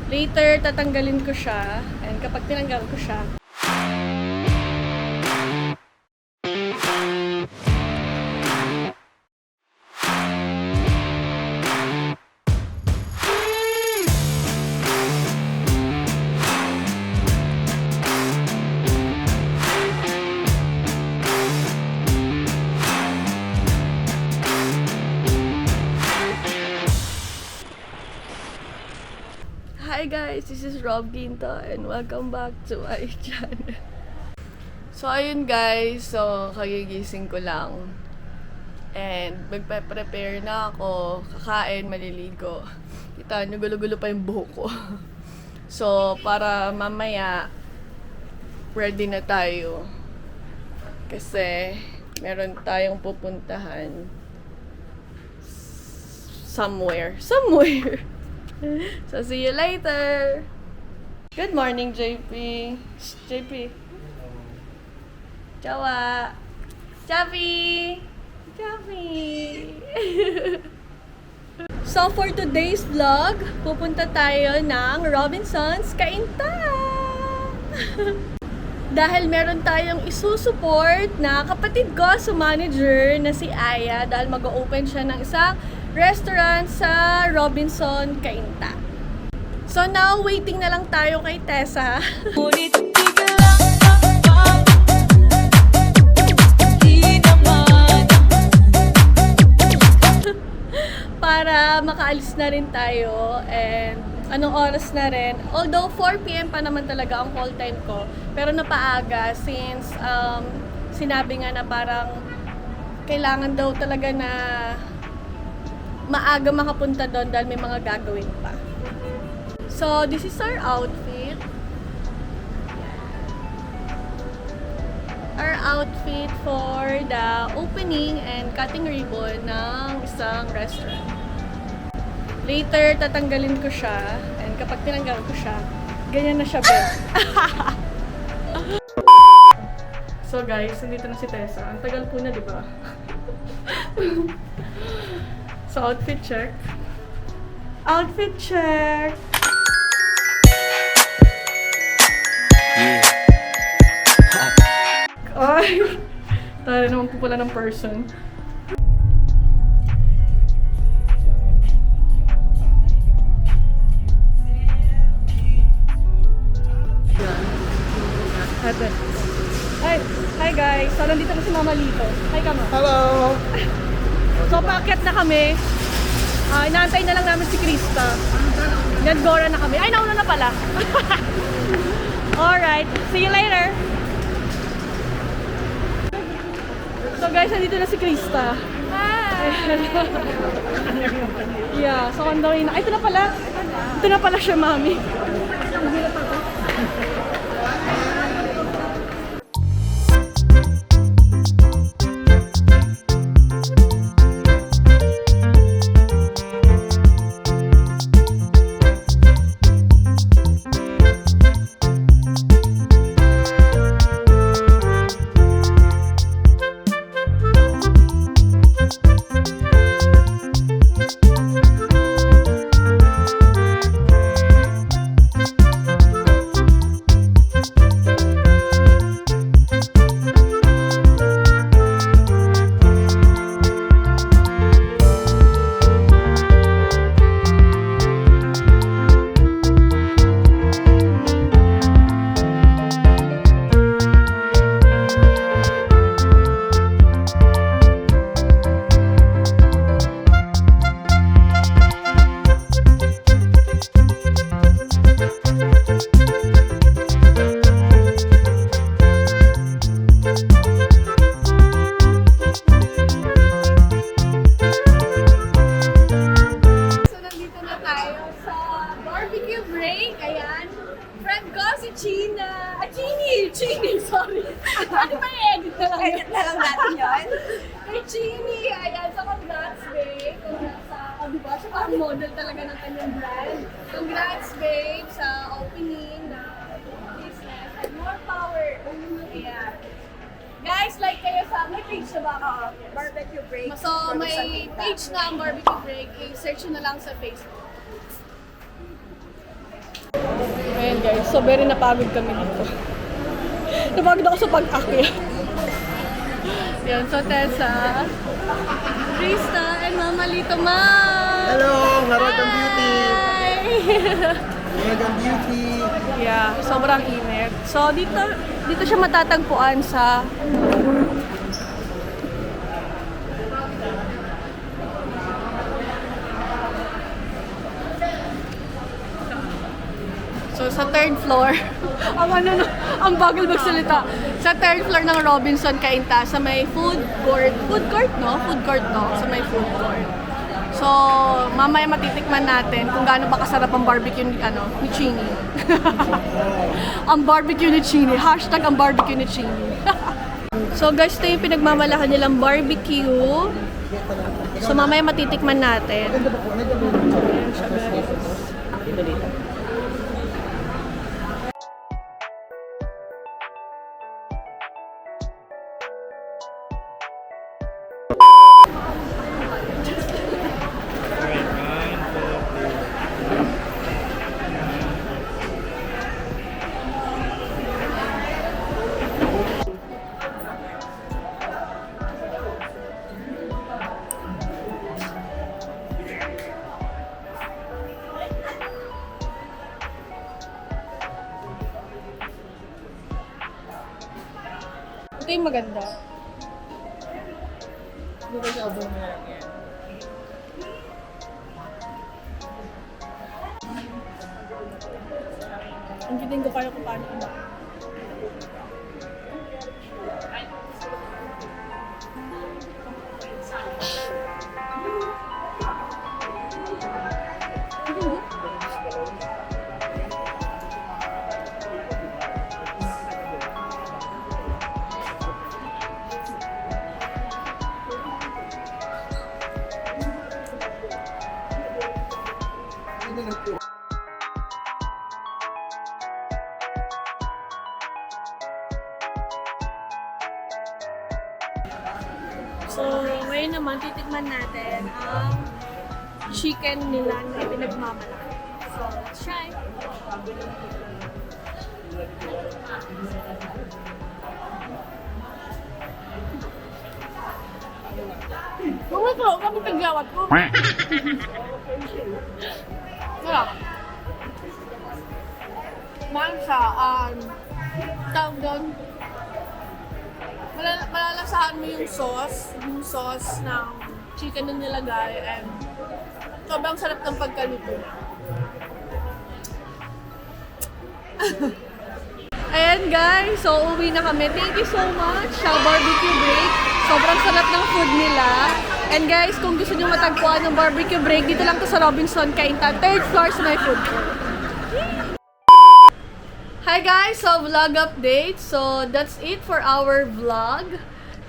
Later, tatanggalin ko siya. And kapag tinanggal ko siya, hi guys, this is Rob Ginto and welcome back to my channel. So ayun guys, so kagigising ko lang. And magpe-prepare na ako, kakain, maliligo. Kita nyo, gulo-gulo pa yung buhok ko. So para mamaya, ready na tayo. Kasi meron tayong pupuntahan somewhere. So, see you later! Good morning, JP. JP. Jawa. Javi. So, for today's vlog, pupunta tayo ng Robinsons Cainta. Dahil meron tayong isusupport na kapatid ko sa manager na si Aya dahil mag-open siya ng isang restaurant sa Robinson Cainta. So now, waiting na lang tayo kay Tessa. Para makaalis na rin tayo and anong oras na rin. Although 4 PM pa naman talaga ang call time ko, pero napaaga since sinabi nga na parang kailangan daw talaga na maaga makapunta doon dahil may mga gagawin pa. So, this is our outfit. Our outfit for the opening and cutting ribbon ng isang restaurant. Later, tatanggalin ko siya. And kapag tinanggal ko siya, ganyan na siya, Ben. So guys, nandito na si Tessa. Ang tagal po na, di ba? So, outfit check. Outfit check! Ay! Tayo naman po pala ng person. Ate. Hi guys! So, nandito na si Mama Lito. Hi ka, Ma. Hello! So, paakyat na kami. Inaantay na lang namin si Krista. Nag-gora na kami. Ay, nauna na pala. Alright. See you later. So, guys, nandito na si Krista. Hi! Yeah. So, on the way na. Ay, ito na pala. Ito na pala siya, Mami. Nagulat ako. Chini, sorry. Ano ba i-edit na lang? Edit na lang natin yun. Kay Chini, ayan, so congrats, babe. Congrats sa, diba, siya parang model talaga ng kanyang brand. Congrats, babe, sa opening ng business and more power. Ayan. Guys, like kayo sa, may page na ba ako? Barbecue break. So, may page na ang Barbecue Break. I-search nyo na lang sa Facebook. guys. So, very napagod kami dito. Napagod ako sa pag-akyat. Yan, so Tessa, Krista, and Mama Lito Ma! Hello, Narogan Beauty! Hi! Narogan Beauty! Yeah, sobrang init. So, dito siya matatagpuan sa So, sa third floor, ang bagal magsalita. Sa third floor ng Robinson Cainta, sa may food court, no? Food court, no? Sa may food court. So, mamaya matitikman natin kung gaano ba kasarap ang barbecue ni Chini. Ang barbecue ni Chini. Hashtag ang barbecue ni Chini. So, guys, ito yung pinagmamalakan nilang barbecue. So, mamaya matitikman natin. Ayan siya, guys. Ito yung maganda. Dito sa abong na lang yan. Ang kitin ko kaya kung paano ba. So, ngayon naman, titikman natin ang chicken nila na pinagmamalaki. So, let's try. Ito, kami taglawat ko. Wala. Mahal siya, tawag doon. Malalasahan mo yung sauce ng chicken na nilagay, and sobrang sarap ng pagkaluto. Ayan guys, so uwi na kami. Thank you so much sa barbecue break. Sobrang sarap ng food nila. And guys, kung gusto nyo matagpuan ng barbecue break, dito lang to sa Robinson Cainta, 3rd floor sa may food court. Hi guys! So, vlog update. So, that's it for our vlog.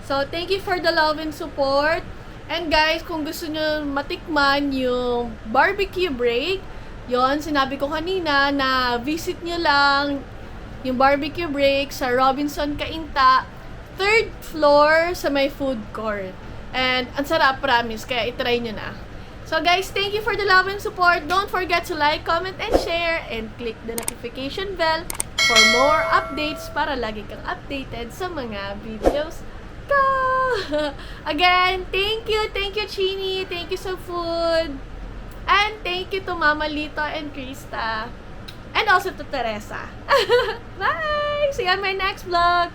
So, thank you for the love and support. And guys, kung gusto nyo matikman yung barbecue break, yon sinabi ko kanina na visit nyo lang yung barbecue break sa Robinson Cainta, 3rd floor sa may food court. And ang sarap, promise, kaya itry nyo na. So guys, thank you for the love and support. Don't forget to like, comment, and share, and click the notification bell for more updates para lagi kang updated sa mga videos ko. Again, thank you Chini, thank you sa food, and thank you to Mama Lito and Krista, and also to Teresa. Bye! See you on my next vlog!